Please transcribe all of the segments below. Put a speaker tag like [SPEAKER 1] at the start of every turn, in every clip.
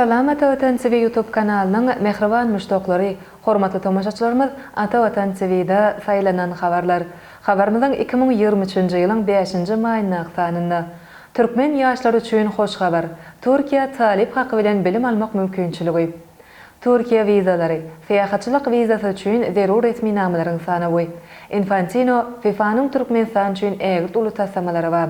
[SPEAKER 1] Salam Ata Vatan TV YouTube kanalının mehriban müştoqlary, hormatly tomaşaçylarymyz, Ata Vatan TV'de saylanan habarlar. Habarymyzyň 2023-nji ýylyň 5-nji maýyna sanynda Türkmen ýaşlary üçin hoş habar. Türkiýe talip haky bilen bilim almak mümkinçiligi. Türkiýe wizalary, seýahatçylyk wizasy üçin zerur resmi namalaryň sanawy. Infantino FIFA'nyň Türkmenistan üçin ägir uly tassamalary bar.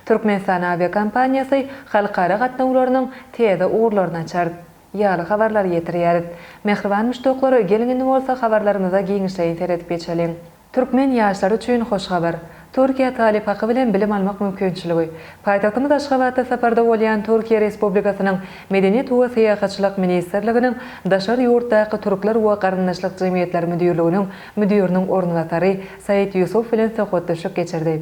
[SPEAKER 1] Türkmenistan aviakompaniýasy halkara gatnawlarynyň teze uğurlaryny açar. Ýaly habarlar ýetirýär. Mehriban müştoqlary, gelin bolsa habarlarymyza giňişleýin seredip geçelim. Türkmen ýaşlary üçin hoş habar. Türkiýe talip haky bilen bilim almak mümkinçiligi. Paýtagtymyz Aşgabatda saparda bolýan Türkiýe Respublikasynyň Medeniýet we Seýahatçylyk Ministrliginiň daşary ýurtdaky türkler we garyndaşlyk jemgyýetleri müdürliginiň müdüriniň ornatary Said Yusuf bilen söhbetleşip geçirdi.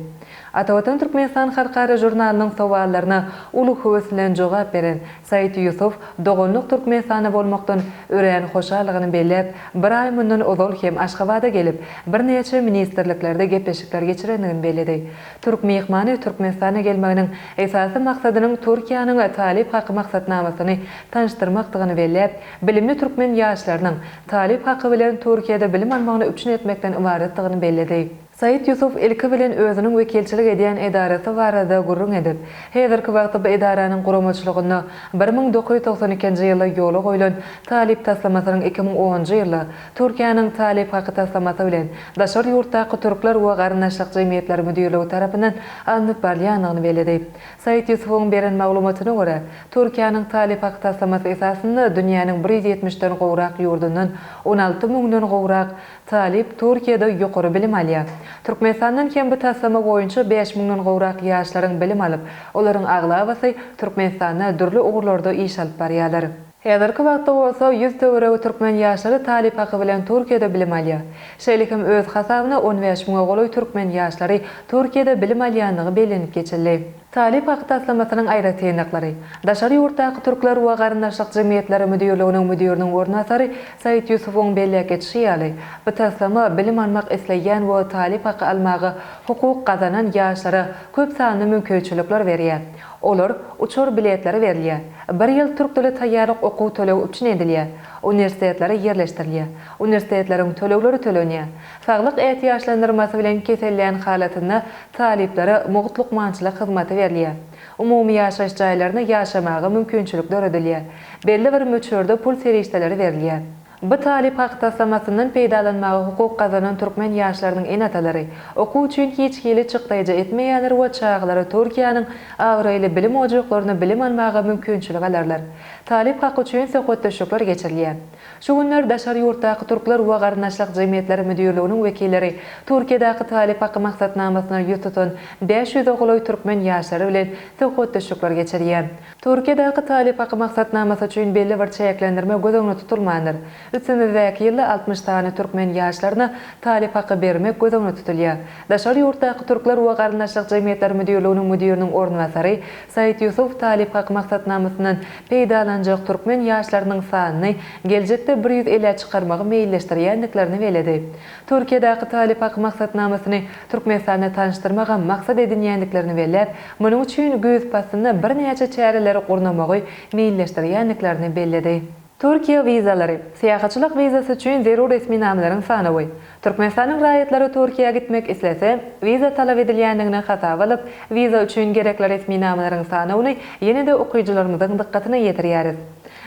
[SPEAKER 1] Ata Vatan Türkmenistan halkara jurnalynyň sowallaryna uly höwes bilen jogap beren Said Yusuf dogonluk Türkmenistana bolmakdan ören hoşallygyny bellep, bir ay mundan ozal hem Aşgabatda gelip bir neçe ministrliklerde gepleşikler geçirendigini belledi. Türk mehmany Türkmenistana gelmeginiň esasy maksadynyň Türkiýanyň talip haky maksatnamasyny tanıştyrmakdygyny bellep, bilimli türkmen ýaşlarynyň talip haky bilen Türkiýede bilim almagyny üçin etmekden ibaretdigini belledi. Said Yusuf ilki bilen özüniň wekilçilik edýän edarasy barada gurrun edip, häzirki wagtda bu edaranyň guramaçylygyny 1992-nji ýylda ýola goýulan talip taslamasynyň 2010-njy ýylda Türkiýanyň talip haky taslamasy bilen daşary ýurtdaky türkler we garyndaşlyk jemgyýetleri müdürligi tarapyndan alınıp barýanyny belledi. Said Yusufoň beren maglumatyna görä, Türkiýanyň talip haky taslamasy esasynda dünýäniň 170-den gowrak ýurdundan 16 miňden gowrak talip Türkiýede ýokary bilim alýar. Türkmenistandan hem bu taslama boýunça 5 miňden gowrak ýaşlaryň bilim alyp, olaryň aglabasy Türkmenistanda dürli ugurlarda iş alyp barýarlar. Häzirki wagtda bolsa 100 töwereg türkmen ýaşlary talip haky bilen Türkiýede bilim alýar. Şeýlekim öz hasabyna 15 miňe goloý türkmen ýaşlary Türkiýede bilim alýanlygy belenip geçildi. Talip haky taslamasynyň aýra teňnaklary. Daşary ýurtdaky türkler we garyndaşlyk jemgyýetleri müdürliginiň müdüriniň ornatary Said Yusufoň bellek etýärli. Bu taslama bilim almak isleýän we talip haky almagy hukuk gazanan ýaşlara köp sanly mümkinçilikler berýär. Olar uçur biletleri verilýär. Bir ýyl türk dili taýýarlyk okuw tölew üçin edilýär. Universitetlere yerleştirilýär. Universitetleriň tölegleri tölenýär. Saglyk ehtiýaçlandyrmasy bilen keselliğin halatynda taliplere mugtlukmançylyk hyzmaty berilýär. Umumy ýaşaş jaýlaryna ýaşamagy mümkinçilikler edilýär. Belli bir möçürde pul serişdeleri berilýär. Bu talip haky taslamasyndan peýdalanmagy hukuk gazanan türkmen ýaşlarynyň enatalary, okuw üçin hiç hili çykdaýja etmeýänler we çaglary Türkiýanyň awraýly bilim ojaklaryna bilim almagy mümkinçilik alarlar. Talip haky üçin söhbetleşikler geçirilýär. Şu günler daşary ýurtdaky türkler we garyndaşlyk jemgyýetleri müdürliginiň wekilleri Türkiýedaky talip haky maksatnamasyna ýüz tutan 500 ogloý türkmen ýaşlary bilen söhbetleşikler geçirýär. Türkiýedaky talip haky maksatnamasy üçin belli bir çäklendirme gözüňde tutulmaýandyr. Ötümüzdäki ýylda 60 tane türkmen ýaşlaryna talip haky bermek gözüňde tutulýar. Daşary ýurtdaky türkler we garyndaşlyk jemgyýetleri müdürliginiň müdüriniň ornatary Said Yusuf talip haky maksatnamasynyň peýdalanjak türkmen ýaşlarynyň sanyny geljekde 150 çykarmagy meýilleşdirýändiklerini beledi. Türkiýedaky talip haky maksatnamasyny Türkmenistanda tanıştyrmaga maksat edinýändiklerini bellep, munyň üçin göz pasynda bir näçe çäreleri gurnamagy meýilleşdirýändiklerini belledi. Türkiýe wizalary, seýahatçylyk wizasy üçin zerur resmi namalaryň sanawy. Türkmenistanyň raýatlary Türkiýeге gitmek islese, wiza talap edilýändigini hasaba alyp, wiza üçin gerekli resmi namalaryň sanawyny ýene-de okuyjylarymyzyň dikkatyna ýetirýäris.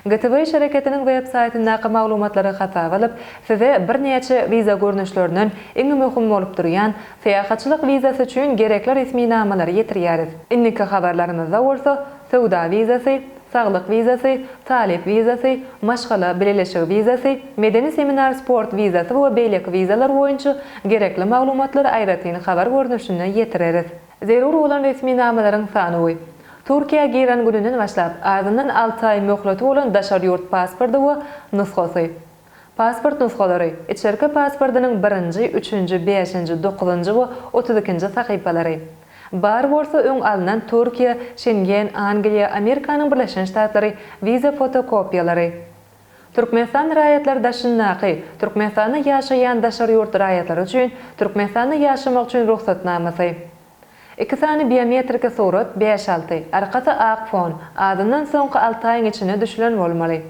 [SPEAKER 1] GTV şereketiniň web saýtyndaky maglumatlary hasaba alyp, size bir näçe wiza görnüşlerinden iň möhüm bolup durýan seýahatçylyk wizasy üçin gerekli resmi namalary ýetirýäris. Indiki habarlarymyzda bolsa, sowda wizasy, saglyk wizasy, talip wizasy, maşgala bileşik wizasy, medeni seminar sport wizasy we beýleki wizalar boýunça gerekli maglumatlar aýratyny habar görnüşinde ýetireris. Zerur bolan resmi namalaryň sanawy. Türkiýe giren gününden başlap azyndan 6 ay möhleti bolan daşary ýurt pasporty we nusgasy. Pasport nusgalary, içerki pasportynyň 1-nji, 3-nji, 5-nji, 9-njy we 32-nji sahypalary. Bar bolsa öň alynan Türkiýe, Schengen, Angliýa, Amerikanyň Birleşen Ştatlary wiza fotokopiýalary. Türkmenistan raýatlary daşynaky, Türkmenistanda ýaşaýan daşary ýurt raýatlary üçin Türkmenistanda ýaşamak üçin ruhsatnamasy. 2 sany biometrik surat 5-6, arkasy ak fon, adından soňky 6 aýyň içine düşülen bolmaly.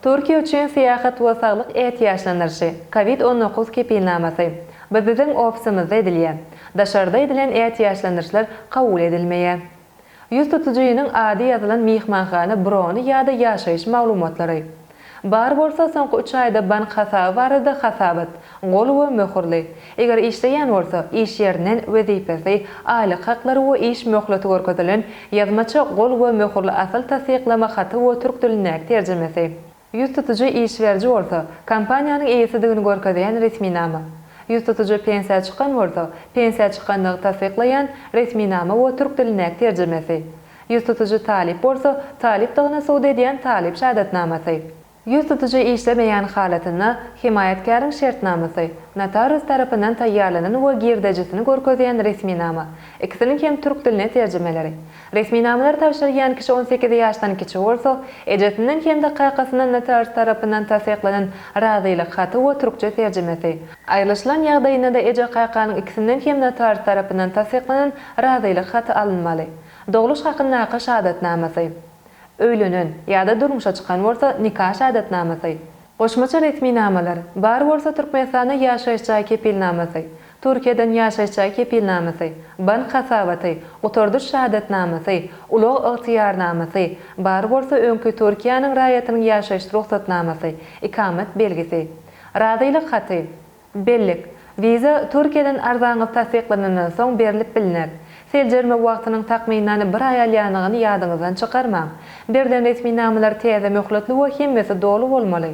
[SPEAKER 1] Türkiýe üçin syýahat we saglyk ihtiýaçlanýary COVID-19 kepilnamasy bizning ofisimizde edilýär. Daşarda edilen ihtiýaçlanýarlar kabul edilmeýär. Ýüz tutujuýynyň ady ýazylan mehmanhana brony ýa-da ýaşaýyş maglumatlary. Bar bolsa soňky 3 aýda bank hasaby barada hasabat, gol we möhürli. Eger işleýän bolsa, iş ýerinden wezipesi, aýlyk haklary we iş möhleti görkezilen ýazmaça gol we möhürli asal tasdiklama haty we türk diline terjemesi. Ýüz tutuju işberji bolsa, kompaniýanyň eýesidigini görkezýän resminama. Ýüz tutuju pensiýa çykan bolsa, pensiýa çykanlygy tasdiklaýan resminama we türk diline terjemesi. Ýüz tutuju talip bolsa, talipdygyna suwd edýän talip şahadatnamasy. Ýüz tutuju işlemeýän halatyna himayetkäriň şertnamasy, notarius tarapyndan taýýarlanan we girdejisini görkezýän resminama. İkisiniň hem türk diline terjemeleri. Resminamalar tapşyrýan kişi 18 ýaşdan kiçi bolsa, ejetinden hem de qaýqasynyň notarius tarapyndan tasdiklanan razylyk haty we türkçe terjemesi. Aýrylyşylan ýagdaýynda da eje qaýqanyň ikisinden hem notarius tarapyndan tasdiklanan razylyk haty alınmaly. Dogluş hakyna şahadatnamasy. Öýlenen ýa-da durmuşa çykan bolsa nikah şahadatnamasy. Goşmaça resminamalar bar bolsa Türkmenistanda ýaşaýyş kepilnamasy, Türkiýeden ýaşaýyş kepilnamasy, bank hasabaty, oturduş şahadatnamasy, ulug ygtyýarnamasy, bar bolsa öňkü Türkiýanyň raýatynyň ýaşaýyş ruhsatnamasy, ikamet belgisi, razylyk haty, bellik, viza Türkiýeden arzanyp tasdiklanandan soň berilip bilinär. Seljerme wagtynyň takminan 1 aý alýanyny ýadyňyzdan çykarmaň. Berden resminamalar täze möhletli we hemmesi dolu bolmaly.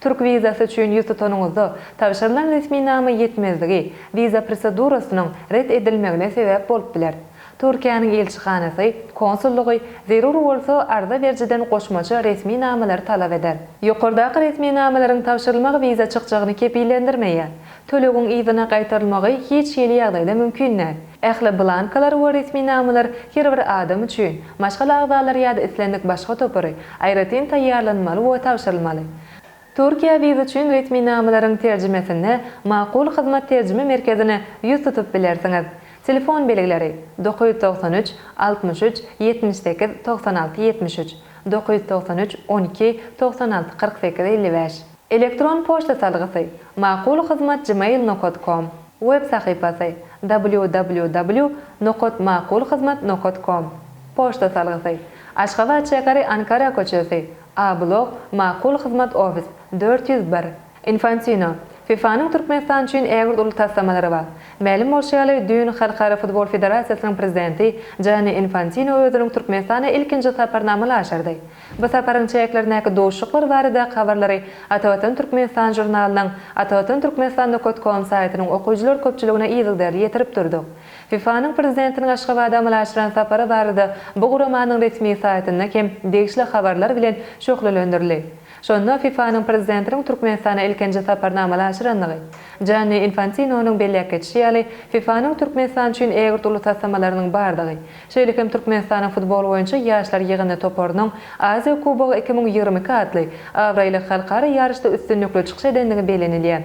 [SPEAKER 1] Türk vizasy üçin ýüz tutunyňyzda tapşyrylan resminama ýetmezligi viza prosedurasynyň ret edilmegine sebäp bolup biler. Türkiýanyň elçihanasy, konsullugy zerur bolsa arza berjiden goşmaça resminamalar talap eder. Ýokardaky resminamalaryň tapşyrylmagy viza çykjagyny kepillendirmeýär. Tölegiň ýyzyna gaýtarylmagy hiç ýeli ýagdaýda mümkin näme. Ähli blankalar we resminamalar her bir adam üçin maşgal agdalar ýa-da islendik başga topary aýratyn taýýarlanmaly we tapşyrylmaly. Türkiýe viza üçin resminamalaryň terjimesini Maqul hyzmat terjime merkezine ýüz tutup bilersiňiz. Telefon belgileri 993 63 78 96 73 993 12 96 48 55. Elektron poçta salgysy maqulhyzmat@gmail.com. Web sahypasy www.maqulhyzmat.com. Poçta salgysy Aşgabat şäheri Ankara köçesi A blok Maqul hyzmat ofis 401. Infantino FIFA'nın Türkmenistan üçin ägir uly tassamalary bar. Mälim bolşaly Düýün Halkara Futbol Federatsiýasynyň prezidenti Gianni Infantino özüniň Türkmenistana ilkinji saparnamaly açardy. Bu saparyň çäklerindäki doşluklar barada habarlary Atawatan Türkmenistan jurnalynyň Atawatan Türkmenistan.com saýtynyň okujylar köpçüligine ýygyder ýetirip durdy. FIFA'nın prezidentiniň Aşgabatda aşyran sapary barada bu guramanyň resmi saýtynda hem degişli habarlar bilen şöhrelendirildi. Şonda FIFA'nın prezidentiniň Türkmenistana ilkinji saparnamaly açyranlygy. Gianni Infantino'nun belläk etýäli FIFA'nın Türkmenistan üçin ägir uly tassamalarynyň bardygy. Şeýlekem Türkmenistanyň futbol boýunça ýaşlar ýygyny toparynyň Aziýa Kubogy 2022 adly Awraýly halkara ýarışda üstünlükli çykyş edendigi belenilýär.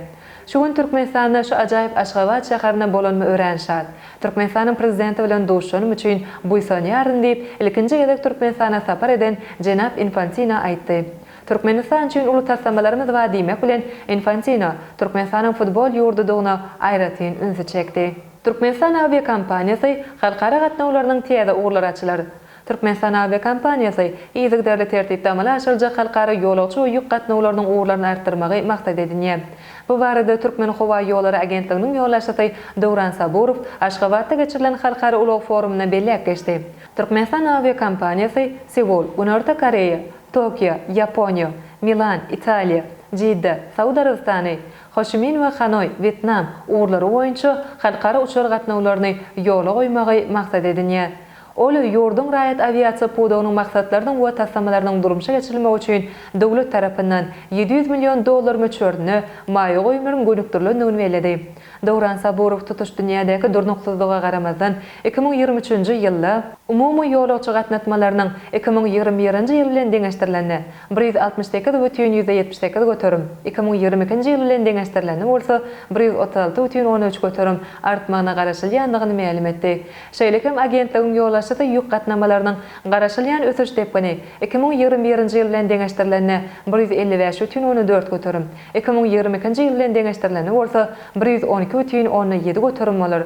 [SPEAKER 1] Şu gün Türkmenistanda şu ajaýyp Aşgabat şäherine bolanma öwrenşat. Türkmenistanyň prezidenti bilen doşlaşym üçin buýsanýaryn diýip ilkinji gezek Türkmenistana sapar eden Jenap Infantino aýtdy. Türkmenistan üçin uly tassamalarymyz we diýmek bilen Infantino Türkmenistanyň futbol ýurdudygyna aýratyn ünsü çekdi. Türkmenistan aviakompaniýasy halkara gatnawlarynyň täze uğurlary açylar. Türkmenistan aviakompaniýasy ýyzykdarly tertipde amala aşyryljak halkara ýolagçy we ýük gatnawlarynyň uğurlaryny artdyrmagy maksat edilýär. Bu barada Türkmen Howa ýollary agentliginiň ýollaşysy Dowran Saburov Aşgabatda geçirilen halkara ulug forumuna belläk geçdi. Türkmenistan aviakompaniýasy Seul, Günörta Koreýa, Tokyo, Yaponiya, Milan, Italiya, Jidda, Saudiya Arabistany, Ho Chi Minh we Hanoy, Vietnam uğurlary boýunça halkara uçar gatnawlaryny ýola goýmagy maksat edilýär. Ol ýurdun raýat aviasiýa podagynyň maksatlarynyň we tassamalarynyň durmuşa geçirilmegi üçin döwlet tarapyndan $700 milyon möçörüni maýa goýmaryň gönükdirlendigini bellädi. Dowran Saburov tutuş dünýädäki durnuksyzlyga garamazdan 2023-nji ýylda Umumy ýolagçy gatnatmalarynyň 2021-nji ýyl bilen deňeşdirilende 168,78 göterim, 2022-nji ýyl bilen deňeşdirilende bolsa 136,13 göterim artmagyna garaşylýandygyny ma'lum etdi. Şeýlekem agentligiň ýollaşyda ýük gatnamalarynyň garaşylýan ösüş tepgini 2021-nji ýyl bilen deňeşdirilende 155,14 göterim, 2022-nji ýyl bilen deňeşdirilende bolsa 112,17 göterim bolar.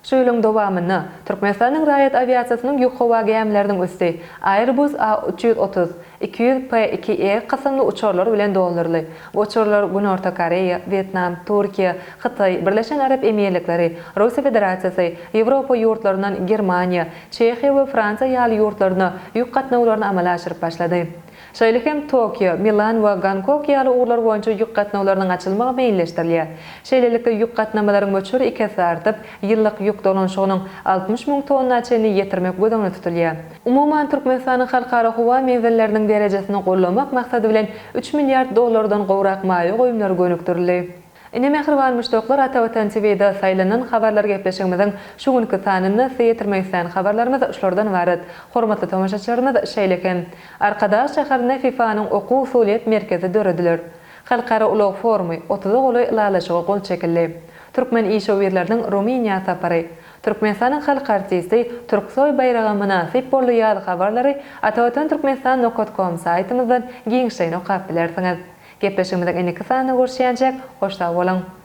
[SPEAKER 1] Şöýleň dowamyny Türkmenistanyň raýat aviasiýasynyň ýük howa gemleriniň üstü Airbus A330 200P2E kasamly uçurlar bilen doldurly. Bu uçurlar Güni Orta Koreýa, Vietnam, Türkiýe, Hytaý, Birleşen Arap Emirlikleri, Russiýa Federatsiýasy, Ýewropa ýurtlaryndan Germaniýa, Çekiýa we Fransiýa ýaly ýurtlaryna ýük gatnawlaryny amala aşyryp başlady. Şeýlekem Tokyo, Milan we Gangkok ýaly urlar boýunça ýük gatnawlarynyň açylmagy meýilleşdirilýär. Şeýlelikde ýük gatnamalaryň möçüri 2 artyp, ýyllyk ýük dolanşygynyň 60 000 tonna çenli ýetirmek gödäňde tutulýar. Umuman Türkmenistanyň halkara howa mewzelleriniň derejesini gollamak maksady bilen 3 milliard dollardan gowrak maýy goýumlar gönükdirildi. Ine mehriban müştoklar Ata-Watan TV-de saýlanan habarlar gepleşigimiziň şu günkü sanyny seýetirmekden habarlarymyz şulardan ibaret. Hormatly tamaşaçylarymyz, şeýlekem Arkadaş şäherine FIFA-nyň okuw usuliýet merkezi dörediler. Halkara ulug forumy 30 goly ilalaşyga gol çekildi. Türkmen işgöwürleriniň Ruminiýa sapary, Türkmenistanyň halk artisti Türksoy bayragy münasip bolýan habarlary Ata-Watan Türkmenistan.com saýtymyzdan giňişden okap bilersiňiz. Gepleşigimiziň eniki sanyny görüşýänçek, hoşça bolan.